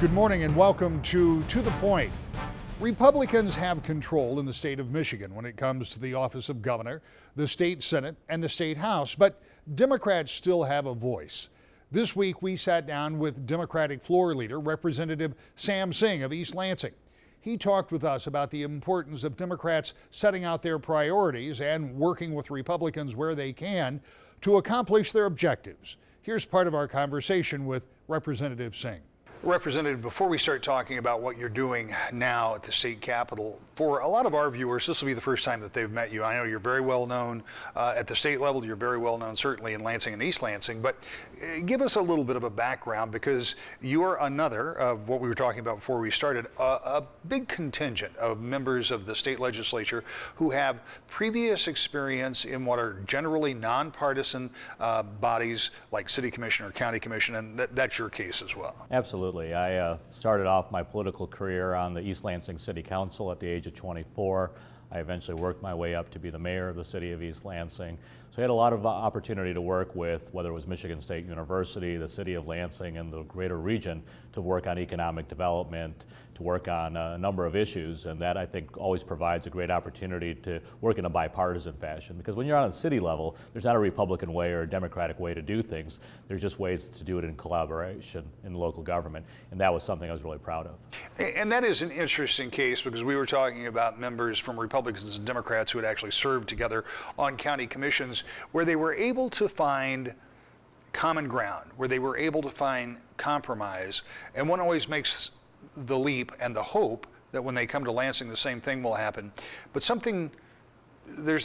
Good morning and welcome to the Point. Republicans have control in the state of Michigan when it comes to the office of governor, the state Senate, and the state House, but Democrats still have a voice. This week we sat down with Democratic floor leader, Representative Singh of East Lansing. He talked with us about the importance of Democrats setting out their priorities and working with Republicans where they can to accomplish their objectives. Here's part of our conversation with Representative Singh. Representative, before we start talking about what you're doing now at the state capitol, for a lot of our viewers, this will be the first time that they've met you. I know you're very well known at the state level. You're very well known certainly in Lansing and East Lansing, but give us a little bit of a background, because you're another of what we were talking about before we started, a big contingent of members of the state legislature who have previous experience in what are generally nonpartisan bodies like city commission or county commission, and that's your case as well. Absolutely. I started off my political career on the East Lansing City Council at the age of 24. I eventually worked my way up to be the mayor of the city of East Lansing. So I had a lot of opportunity to work with, whether it was Michigan State University, the city of Lansing, and the greater region, to work on economic development, to work on a number of issues, and that I think always provides a great opportunity to work in a bipartisan fashion, because when you're on a city level, there's not a Republican way or a Democratic way to do things. There's just ways to do it in collaboration in local government, and that was something I was really proud of. And that is an interesting case, because we were talking about members from Republicans and Democrats who had actually served together on county commissions, where they were able to find common ground, where they were able to find compromise, and one always makes the leap and the hope that when they come to Lansing the same thing will happen. But there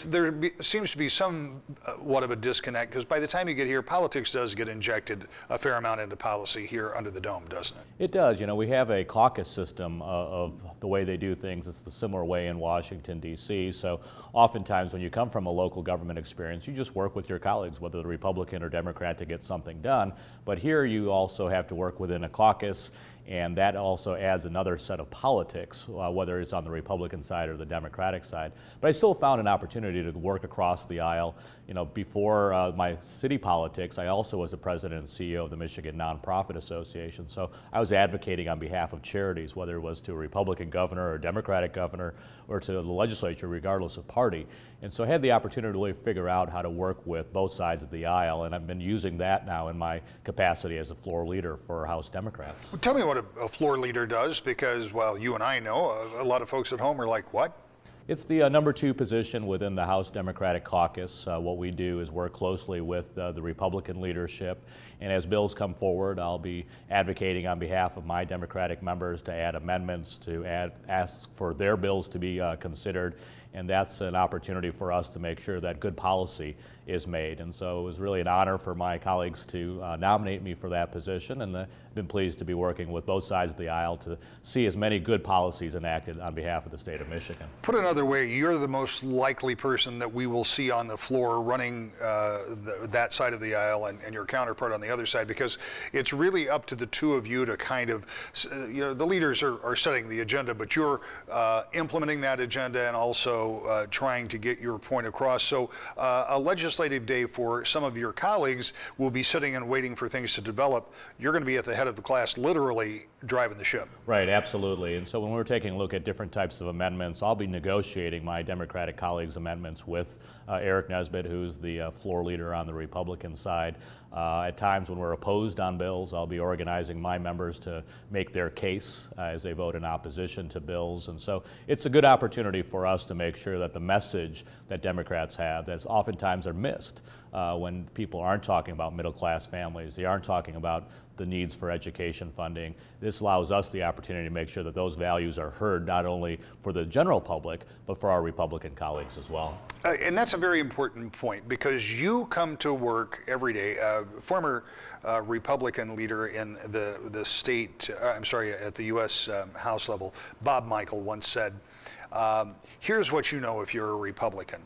seems to be somewhat of a disconnect, because by the time you get here, politics does get injected a fair amount into policy here under the dome, doesn't it? It does. You know, we have a caucus system of the way they do things. It's the similar way in Washington, D.C. So oftentimes when you come from a local government experience, you just work with your colleagues, whether they're Republican or Democrat, to get something done. But here you also have to work within a caucus, and that also adds another set of politics, whether it's on the Republican side or the Democratic side. But I still found an opportunity to work across the aisle. You know, before my city politics, I also was the president and CEO of the Michigan Nonprofit Association. So I was advocating on behalf of charities, whether it was to a Republican governor or a Democratic governor or to the legislature, regardless of party. And so I had the opportunity to really figure out how to work with both sides of the aisle, and I've been using that now in my capacity as a floor leader for House Democrats. Well, tell me what a floor leader does, because, well, you and I know, a lot of folks at home are like, what? It's the number 2 position within the House Democratic Caucus. What we do is work closely with the Republican leadership, and as bills come forward, I'll be advocating on behalf of my Democratic members to add amendments, to ask for their bills to be considered, and that's an opportunity for us to make sure that good policy is made. And so it was really an honor for my colleagues to nominate me for that position, and I've been pleased to be working with both sides of the aisle to see as many good policies enacted on behalf of the state of Michigan. Put another way, you're the most likely person that we will see on the floor running that side of the aisle, and your counterpart on the other side, because it's really up to the two of you to kind of, you know, the leaders are setting the agenda, but you're implementing that agenda and also trying to get your point across. So a legislative day for some of your colleagues will be sitting and waiting for things to develop. You're going to be at the head of the class, literally driving the ship. Right, absolutely. And so when we're taking a look at different types of amendments, I'll be negotiating my Democratic colleagues' amendments with Eric Nesbitt, who's the floor leader on the Republican side. At times when we're opposed on bills, I'll be organizing my members to make their case as they vote in opposition to bills. And so it's a good opportunity for us to make sure that the message that Democrats have, that oftentimes are missed when people aren't talking about middle-class families, they aren't talking about the needs for education funding. This allows us the opportunity to make sure that those values are heard, not only for the general public, but for our Republican colleagues as well. And that's a very important point, because you come to work every day. Former Republican leader in the state, at the U.S. House level, Bob Michael, once said, here's what you know if you're a Republican.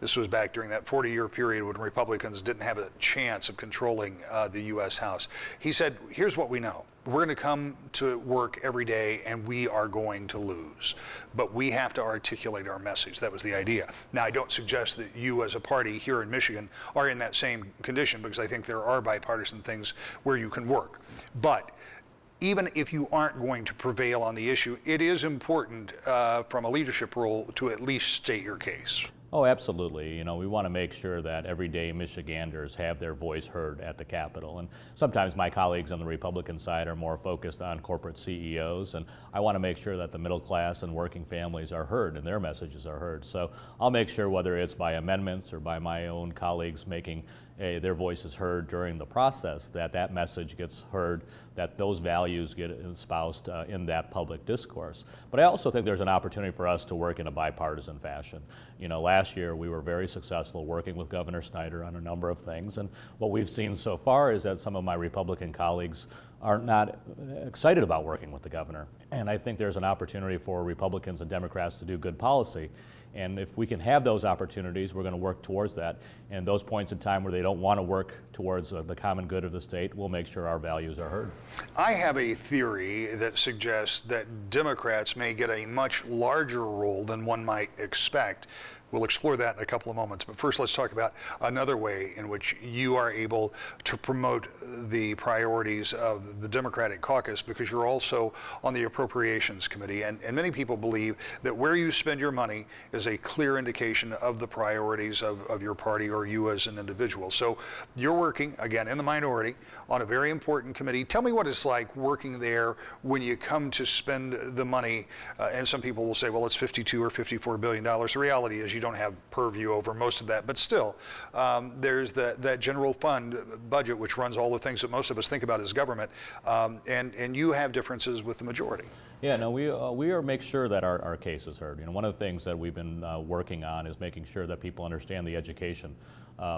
This was back during that 40-year period when Republicans didn't have a chance of controlling the U.S. House. He said, here's what we know. We're going to come to work every day and we are going to lose. But we have to articulate our message. That was the idea. Now, I don't suggest that you as a party here in Michigan are in that same condition, because I think there are bipartisan things where you can work. But even if you aren't going to prevail on the issue, it is important from a leadership role to at least state your case. Oh, absolutely. You know, we want to make sure that everyday Michiganders have their voice heard at the Capitol. And sometimes my colleagues on the Republican side are more focused on corporate CEOs, and I want to make sure that the middle class and working families are heard and their messages are heard. So I'll make sure, whether it's by amendments or by my own colleagues making their voices heard during the process, that that message gets heard, that those values get espoused in that public discourse. But I also think there's an opportunity for us to work in a bipartisan fashion. You know, last year we were very successful working with Governor Snyder on a number of things, and what we've seen so far is that some of my Republican colleagues are not excited about working with the governor. And I think there's an opportunity for Republicans and Democrats to do good policy. And if we can have those opportunities, we're going to work towards that. And those points in time where they don't want to work towards the common good of the state, we'll make sure our values are heard. I have a theory that suggests that Democrats may get a much larger role than one might expect. We'll explore that in a couple of moments. But first, let's talk about another way in which you are able to promote the priorities of the Democratic caucus, because you're also on the Appropriations Committee. And many people believe that where you spend your money is a clear indication of the priorities of your party or you as an individual. So you're working, again, in the minority on a very important committee. Tell me what it's like working there when you come to spend the money. And some people will say, well, it's $52 or $54 billion. The reality is you don't have purview over most of that, but still, there's that general fund budget, which runs all the things that most of us think about as government, and you have differences with the majority. Yeah, no, we are make sure that our case is heard. You know, one of the things that we've been working on is making sure that people understand the education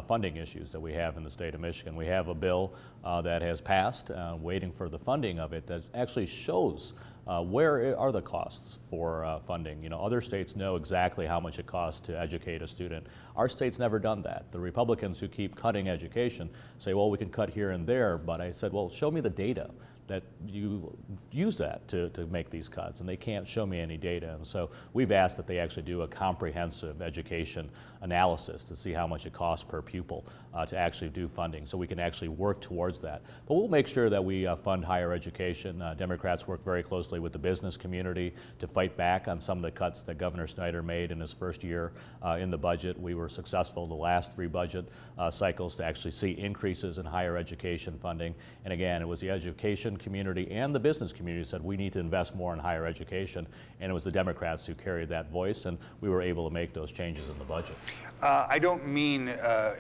funding issues that we have in the state of Michigan. We have a bill that has passed, waiting for the funding of it, that actually shows where are the costs for funding. You know, other states know exactly how much it costs to educate a student. Our state's never done that. The Republicans who keep cutting education say, well, we can cut here and there, but I said, well, show me the data that you use that to make these cuts, and they can't show me any data. And so we've asked that they actually do a comprehensive education analysis to see how much it costs per pupil to actually do funding, so we can actually work towards that. But we'll make sure that we fund higher education. Democrats work very closely with the business community to fight back on some of the cuts that Governor Snyder made in his first year in the budget. We were successful the last 3 budget cycles to actually see increases in higher education funding. And again, it was the education community and the business community said we need to invest more in higher education, and it was the Democrats who carried that voice, and we were able to make those changes in the budget. I don't mean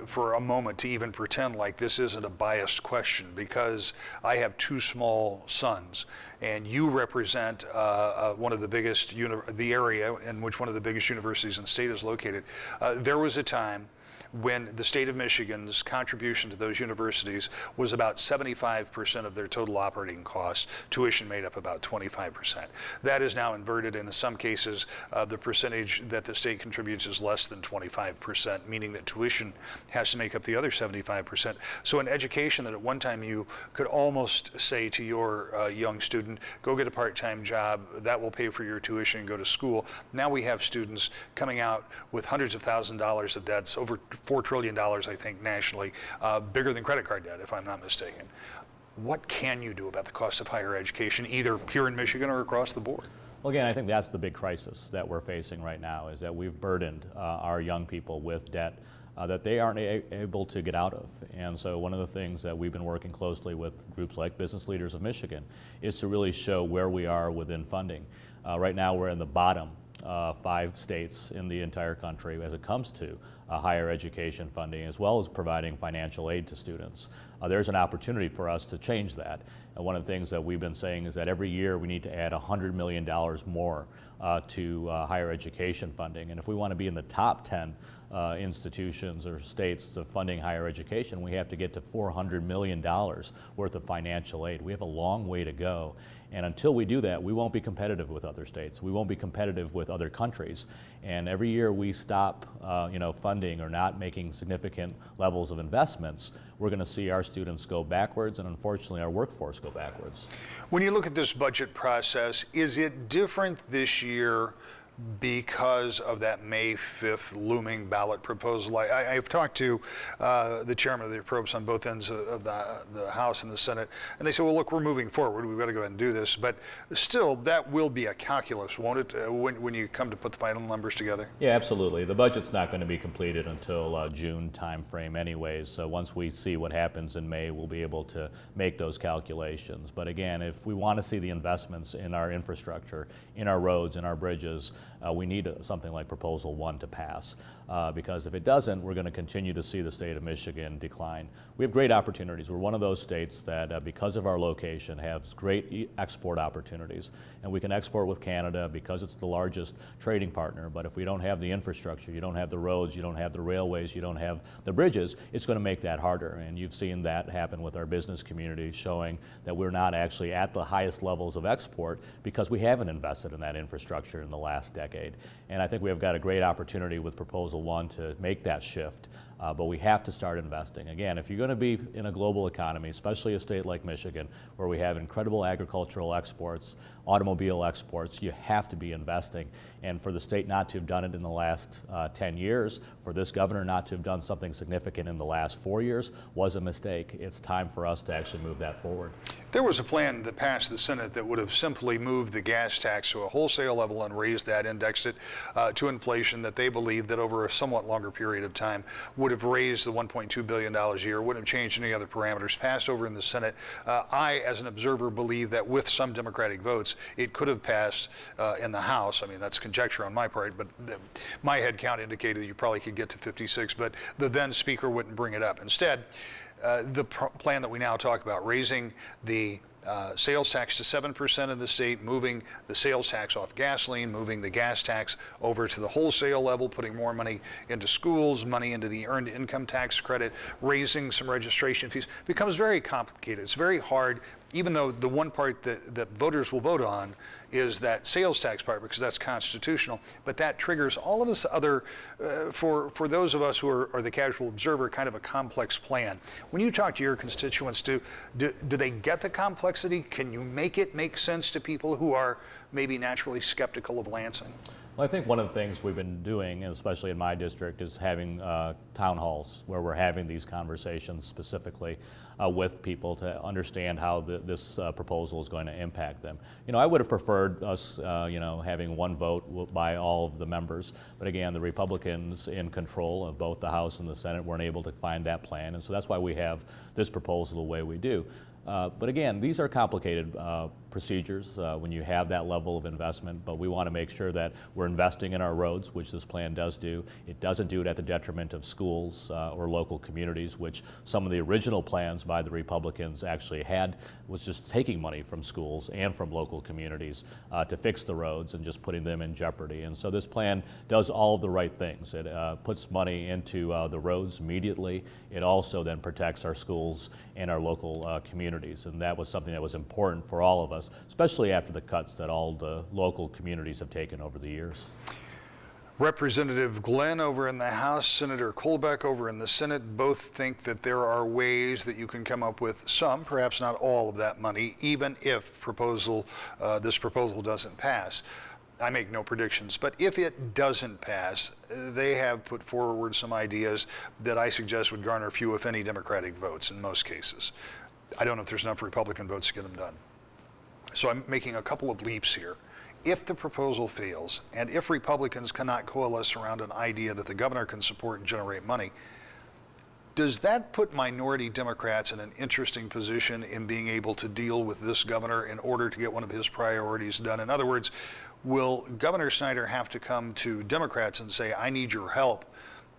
for a moment to even pretend like this isn't a biased question, because I have 2 small sons, and you represent one of the biggest, the area in which one of the biggest universities in the state is located. There was a time when the state of Michigan's contribution to those universities was about 75% of their total operating costs. Tuition made up about 25%. That is now inverted, and in some cases, the percentage that the state contributes is less than 25%, meaning that tuition has to make up the other 75%. So in education, that at one time you could almost say to your young student, go get a part-time job, that will pay for your tuition and go to school. Now we have students coming out with hundreds of thousands of dollars of debts, over $4 trillion, I think, nationally, bigger than credit card debt, if I'm not mistaken. What can you do about the cost of higher education, either here in Michigan or across the board? Well, again, I think that's the big crisis that we're facing right now, is that we've burdened our young people with debt that they aren't able to get out of. And so one of the things that we've been working closely with groups like Business Leaders of Michigan is to really show where we are within funding. Right now we're in the bottom 5 states in the entire country as it comes to higher education funding, as well as providing financial aid to students. There's an opportunity for us to change that. And one of the things that we've been saying is that every year we need to add $100 million more to higher education funding. And if we want to be in the top 10 institutions or states to funding higher education, we have to get to $400 million worth of financial aid. We have a long way to go. And until we do that, we won't be competitive with other states. We won't be competitive with other countries. And every year we stop funding or not making significant levels of investments, we're going to see our students go backwards, and unfortunately our workforce go backwards. When you look at this budget process, is it different this year because of that May 5th looming ballot proposal. I've talked to the chairman of the Appropriations on both ends of the House and the Senate, and they say, well, look, we're moving forward. We've got to go ahead and do this. But still, that will be a calculus, won't it, when you come to put the final numbers together? Yeah, absolutely. The budget's not going to be completed until June timeframe anyways. So once we see what happens in May, we'll be able to make those calculations. But again, if we want to see the investments in our infrastructure, in our roads, in our bridges, we need something like Proposal 1 to pass, because if it doesn't, we're going to continue to see the state of Michigan decline. We have great opportunities. We're one of those states that, because of our location, has great export opportunities, and we can export with Canada because it's the largest trading partner. But if we don't have the infrastructure, you don't have the roads, you don't have the railways, you don't have the bridges, it's going to make that harder. And you've seen that happen with our business community, showing that we're not actually at the highest levels of export because we haven't invested in that infrastructure in the last decade. And I think we have got a great opportunity with Proposal 1 to make that shift, but we have to start investing. Again, if you're going to be in a global economy, especially a state like Michigan, where we have incredible agricultural exports, automobile exports, you have to be investing. And for the state not to have done it in the last 10 years, for this governor not to have done something significant in the last 4 years, was a mistake. It's time for us to actually move that forward. There was a plan that passed the Senate that would have simply moved the gas tax to a wholesale level and raised that, indexed it to inflation, that they believed that over a somewhat longer period of time would have raised the $1.2 billion a year, wouldn't have changed any other parameters, passed over in the Senate. I, as an observer, believe that with some Democratic votes, it could have passed in the House. I mean, that's conjecture on my part, but my head count indicated that you probably could get to 56, but the then Speaker wouldn't bring it up. Instead, the plan that we now talk about, raising the sales tax to 7% in the state, moving the sales tax off gasoline, moving the gas tax over to the wholesale level, putting more money into schools, money into the earned income tax credit, raising some registration fees, becomes very complicated. It's very hard, even though the one part that voters will vote on is that sales tax part, because that's constitutional, but that triggers all of this other, for those of us who are the casual observer, kind of a complex plan. When you talk to your constituents, do they get the complexity? Can you make it make sense to people who are maybe naturally skeptical of Lansing? Well, I think one of the things we've been doing, and especially in my district, is having town halls where we're having these conversations specifically with people to understand how this proposal is going to impact them. You know, I would have preferred us, having one vote by all of the members, but again, the Republicans in control of both the House and the Senate weren't able to find that plan, and so that's why we have this proposal the way we do. But again, these are complicated procedures when you have that level of investment, but we want to make sure that we're investing in our roads, which this plan does do. It doesn't do it at the detriment of schools or local communities, which some of the original plans by the Republicans actually had, was just taking money from schools and from local communities to fix the roads and just putting them in jeopardy. And so this plan does all of the right things. It puts money into the roads immediately. It also then protects our schools and our local communities, and that was something that was important for all of us, especially after the cuts that all the local communities have taken over the years. Representative Glenn over in the House, Senator Colbeck over in the Senate, both think that there are ways that you can come up with some, perhaps not all of that money, even if this proposal doesn't pass. I make no predictions, but if it doesn't pass, they have put forward some ideas that I suggest would garner few, if any, Democratic votes in most cases. I don't know if there's enough Republican votes to get them done. So I'm making a couple of leaps here. If the proposal fails, and if Republicans cannot coalesce around an idea that the governor can support and generate money, does that put minority Democrats in an interesting position in being able to deal with this governor in order to get one of his priorities done? In other words, will Governor Snyder have to come to Democrats and say, I need your help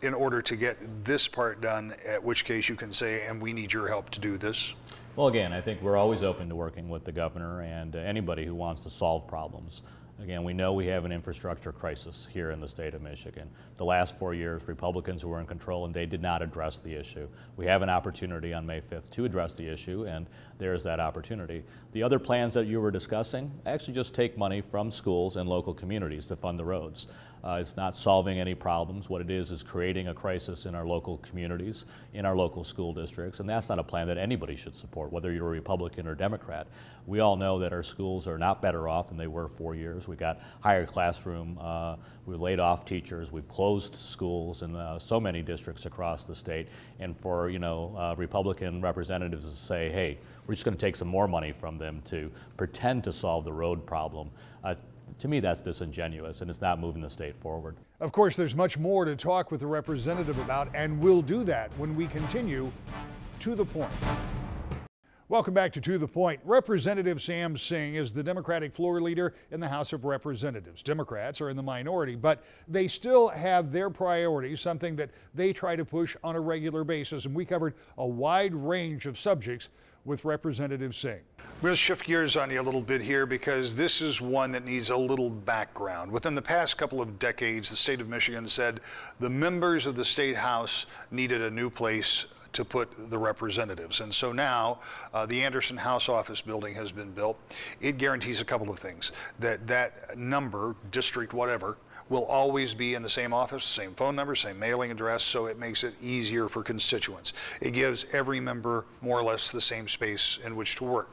in order to get this part done, at which case you can say, and we need your help to do this? Well, again, I think we're always open to working with the governor and anybody who wants to solve problems. Again, we know we have an infrastructure crisis here in the state of Michigan. The last 4 years, Republicans were in control and they did not address the issue. We have an opportunity on May 5th to address the issue, and there's that opportunity. The other plans that you were discussing actually just take money from schools and local communities to fund the roads. It's not solving any problems. What it is creating a crisis in our local communities, in our local school districts, and that's not a plan that anybody should support, whether you're a Republican or Democrat. We all know that our schools are not better off than they were 4 years. We got higher classroom, we laid off teachers, we've closed schools in so many districts across the state, and for Republican representatives to say, hey, we're just going to take some more money from them to pretend to solve the road problem, to me that's disingenuous, and it's not moving the state forward. Of course, there's much more to talk with the representative about, and we'll do that when we continue To the Point. Welcome back to the Point. Representative Sam Singh is the Democratic floor leader in the House of Representatives. Democrats are in the minority, but they still have their priorities, something that they try to push on a regular basis. And we covered a wide range of subjects with Representative Singh. We're going to shift gears on you a little bit here because this is one that needs a little background. Within the past couple of decades, the state of Michigan said the members of the state house needed a new place to put the representatives. And so now the Anderson House Office building has been built. It guarantees a couple of things, that number, district, whatever, will always be in the same office, same phone number, same mailing address, so it makes it easier for constituents. It gives every member more or less the same space in which to work.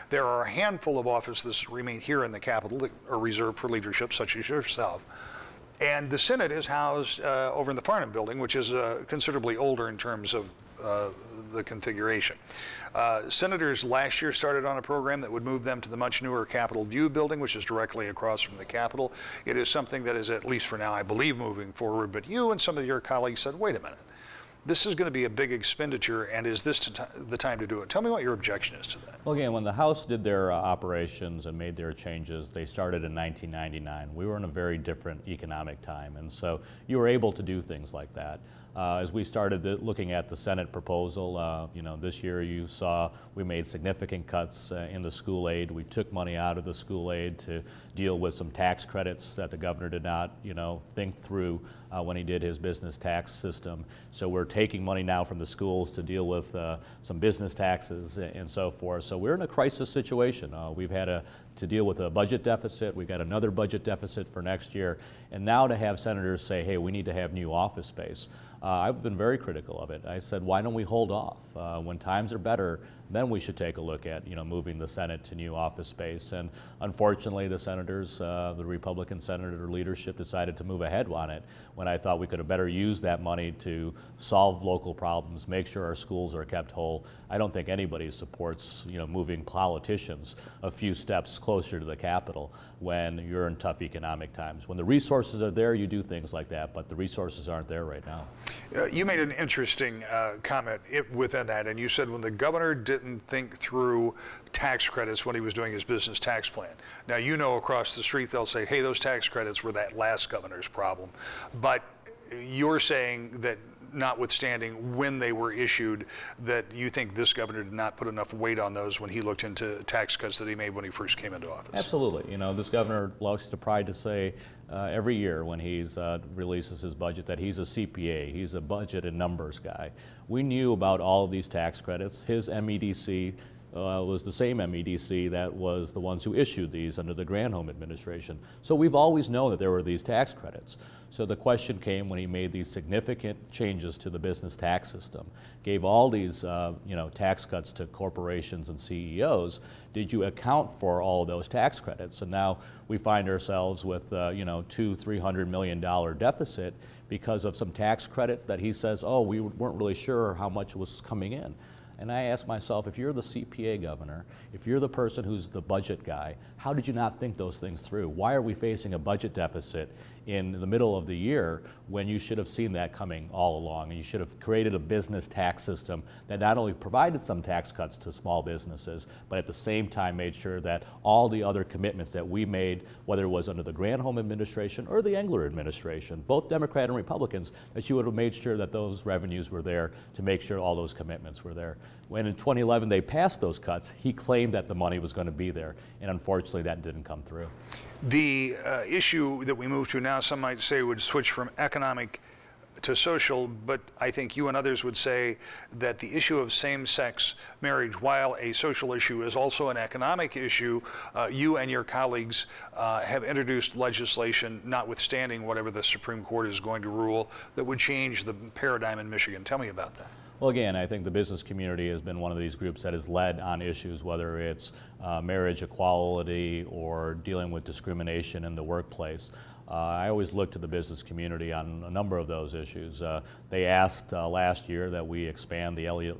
There are a handful of offices that remain here in the Capitol that are reserved for leadership, such as yourself. And the Senate is housed over in the Farnham building, which is considerably older in terms of the configuration. Senators last year started on a program that would move them to the much newer Capitol View building, which is directly across from the Capitol. It is something that is, at least for now, I believe, moving forward. But you and some of your colleagues said, wait a minute, this is going to be a big expenditure, and is this the time to do it? Tell me what your objection is to that. Well, again, when the House did their operations and made their changes, they started in 1999. We were in a very different economic time, and so you were able to do things like that. As we started looking at the Senate proposal, this year you saw we made significant cuts in the school aid. We took money out of the school aid to deal with some tax credits that the governor did not, think through when he did his business tax system. So we're taking money now from the schools to deal with some business taxes and so forth. So we're in a crisis situation. We've had to deal with a budget deficit. We've got another budget deficit for next year. And now to have senators say, hey, we need to have new office space. I've been very critical of it. I said, why don't we hold off? When times are better, then we should take a look at moving the Senate to new office space. And unfortunately, the senators, the Republican senator leadership decided to move ahead on it when I thought we could have better used that money to solve local problems, make sure our schools are kept whole. I don't think anybody supports moving politicians a few steps closer to the Capitol when you're in tough economic times. When the resources are there, you do things like that, but the resources aren't there right now. You made an interesting comment within that, and you said when the governor didn't think through tax credits when he was doing his business tax plan. Now, across the street they'll say, hey, those tax credits were that last governor's problem. But you're saying that notwithstanding when they were issued, that you think this governor did not put enough weight on those when he looked into tax cuts that he made when he first came into office. Absolutely. This governor likes to pride to say every year when he releases his budget that he's a CPA, he's a budget and numbers guy. We knew about all of these tax credits. His MEDC was the same MEDC that was the ones who issued these under the Granholm administration. So we've always known that there were these tax credits. So the question came when he made these significant changes to the business tax system, gave all these tax cuts to corporations and CEOs. Did you account for all of those tax credits? And now we find ourselves with $200-300 million deficit because of some tax credit that he says, oh, we weren't really sure how much was coming in. And I ask myself, if you're the CPA governor, if you're the person who's the budget guy, how did you not think those things through? Why are we facing a budget deficit in the middle of the year when you should have seen that coming all along? And you should have created a business tax system that not only provided some tax cuts to small businesses, but at the same time made sure that all the other commitments that we made, whether it was under the Granholm administration or the Engler administration, both Democrat and Republicans, that you would have made sure that those revenues were there to make sure all those commitments were there. When in 2011 they passed those cuts, he claimed that the money was going to be there, and unfortunately that didn't come through. The issue that we move to now, some might say, would switch from economic to social, but I think you and others would say that the issue of same-sex marriage, while a social issue, is also an economic issue. You and your colleagues have introduced legislation, notwithstanding whatever the Supreme Court is going to rule, that would change the paradigm in Michigan. Tell me about that. Well, again, I think the business community has been one of these groups that has led on issues, whether it's marriage equality or dealing with discrimination in the workplace. I always look to the business community on a number of those issues. They asked last year that we expand the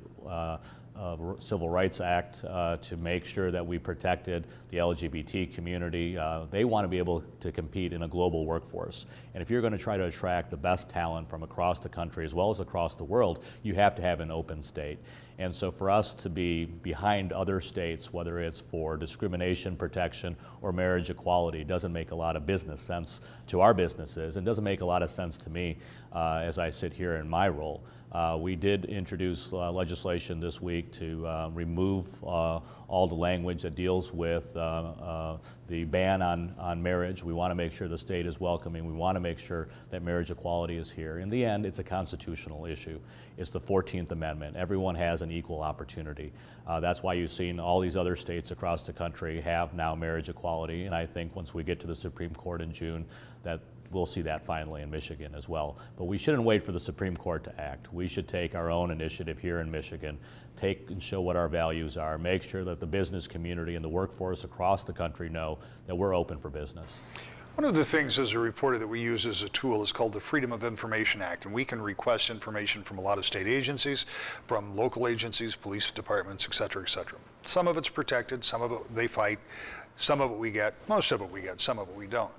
Civil Rights Act to make sure that we protected the LGBT community. They want to be able to compete in a global workforce. And if you're going to try to attract the best talent from across the country as well as across the world, you have to have an open state. And so for us to be behind other states, whether it's for discrimination protection or marriage equality, doesn't make a lot of business sense to our businesses, and doesn't make a lot of sense to me as I sit here in my role. We did introduce legislation this week to remove all the language that deals with the ban on marriage. We want to make sure the state is welcoming. We want to make sure that marriage equality is here. In the end, it's a constitutional issue. It's the 14th Amendment. Everyone has an equal opportunity. That's why you've seen all these other states across the country have now marriage equality, and I think once we get to the Supreme Court in June, that we'll see that finally in Michigan as well. But we shouldn't wait for the Supreme Court to act. We should take our own initiative here in Michigan, take and show what our values are, make sure that the business community and the workforce across the country know that we're open for business. One of the things as a reporter that we use as a tool is called the Freedom of Information Act, and we can request information from a lot of state agencies, from local agencies, police departments, et cetera, et cetera. Some of it's protected, some of it they fight, some of it we get, most of it we get, some of it we don't.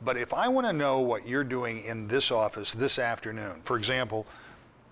But if I want to know what you're doing in this office this afternoon, for example,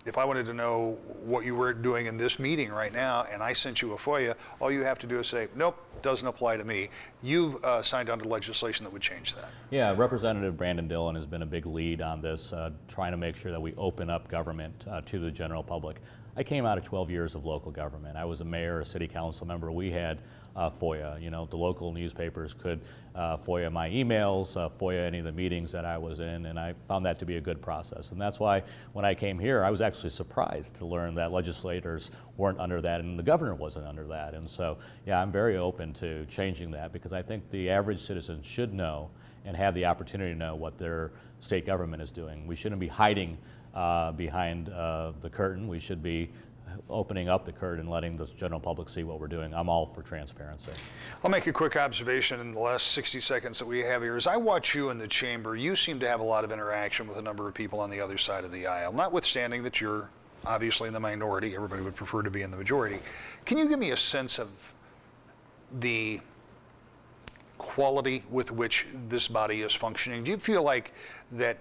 if I wanted to know what you were doing in this meeting right now and I sent you a FOIA, all you have to do is say, nope, doesn't apply to me. You've signed on to legislation that would change that. Yeah, Representative Brandon Dillon has been a big lead on this, trying to make sure that we open up government to the general public. I came out of 12 years of local government. I was a mayor, a city council member. We had FOIA. You know, the local newspapers could FOIA my emails, FOIA any of the meetings that I was in, and I found that to be a good process. And that's why when I came here, I was actually surprised to learn that legislators weren't under that and the governor wasn't under that. And so, yeah, I'm very open to changing that because I think the average citizen should know and have the opportunity to know what their state government is doing. We shouldn't be hiding behind the curtain. We should be opening up the curtain and letting the general public see what we're doing. I'm all for transparency. I'll make a quick observation in the last 60 seconds that we have here. As I watch you in the chamber, you seem to have a lot of interaction with a number of people on the other side of the aisle, notwithstanding that you're obviously in the minority. Everybody would prefer to be in the majority. Can you give me a sense of the quality with which this body is functioning? Do you feel like that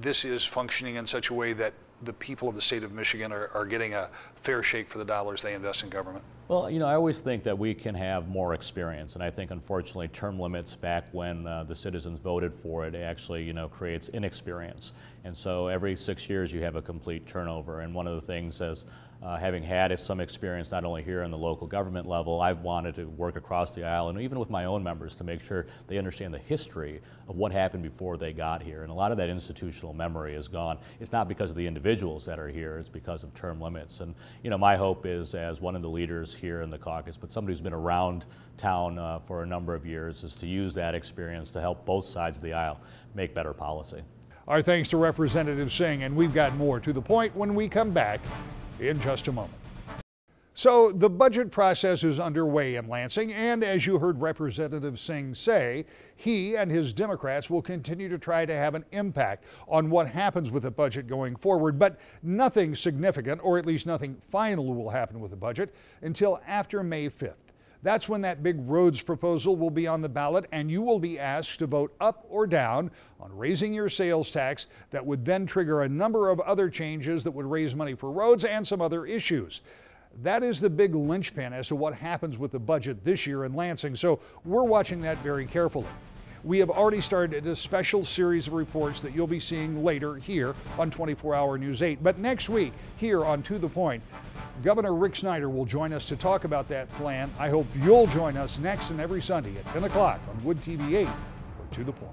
this is functioning in such a way that the people of the state of Michigan are getting a fair shake for the dollars they invest in government? Well, you know, I always think that we can have more experience, and I think unfortunately term limits back when the citizens voted for it actually, you know, creates inexperience. And so every 6 years you have a complete turnover, and one of the things is having had some experience not only here in the local government level, I've wanted to work across the aisle and even with my own members to make sure they understand the history of what happened before they got here. And a lot of that institutional memory is gone. It's not because of the individuals that are here, it's because of term limits. And you know, my hope is, as one of the leaders here in the caucus, but somebody who's been around town for a number of years, is to use that experience to help both sides of the aisle make better policy. Our thanks to Representative Singh, and we've got more to the point when we come back in just a moment. So the budget process is underway in Lansing, and as you heard Representative Singh say, he and his Democrats will continue to try to have an impact on what happens with the budget going forward, but nothing significant, or at least nothing final, will happen with the budget until after May 5th. That's when that big roads proposal will be on the ballot, and you will be asked to vote up or down on raising your sales tax. That would then trigger a number of other changes that would raise money for roads and some other issues. That is the big linchpin as to what happens with the budget this year in Lansing, so we're watching that very carefully. We have already started a special series of reports that you'll be seeing later here on 24-Hour News 8. But next week, here on To The Point, Governor Rick Snyder will join us to talk about that plan. I hope you'll join us next and every Sunday at 10 o'clock on Wood TV 8 for To The Point.